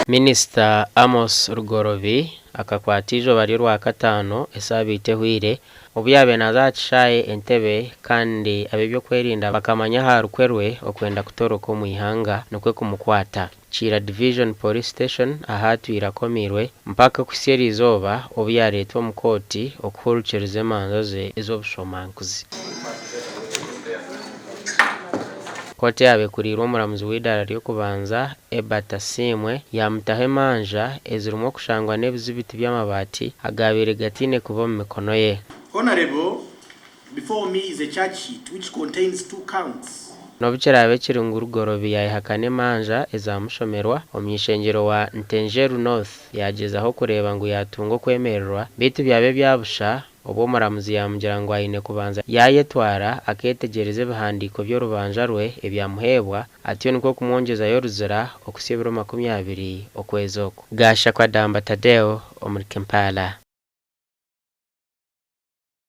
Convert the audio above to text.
Minister Amos Rugorovi akakwatijo bari rwa katano esabite hwire obyabe nazacishaye entebe kandi abebyo kwerinda bakamanya harukwerwe okwenda kutoroka mu ihanga nokwe kumukwata Chira Division Police Station ahatu irakomirwe mpaka kusyeri izoba obyaretwa mu koti okuhurukiriza manzoze ezobushomankuzi. Kote yabe kurirwa omuramuzi w'idara ryo kubanza Ebata Simwe yamutahe manja ezirumo kushangwa n'ebizibiti by'amabati agabire gatine kuva mu mikono ye. Honorable, before me is a charge sheet which contains 2 counts. Nobicherabe Rugorovi yayihakane manja ezamushomerwa omyishengero wa Ntenjeru North yagezaho kureba ngo yatungo kwemererwa bitu byabe byabusha obwo muramuzi yamugira ngo ayine kubanza yayetwara aketegereze bihandiko byo rubanja rwe ebyamuhebwa atiyo niko kumwongeza yo ruzira okusibiro 20 okwezoko. Gasha kwa Damba Tadeo omuri Kampala.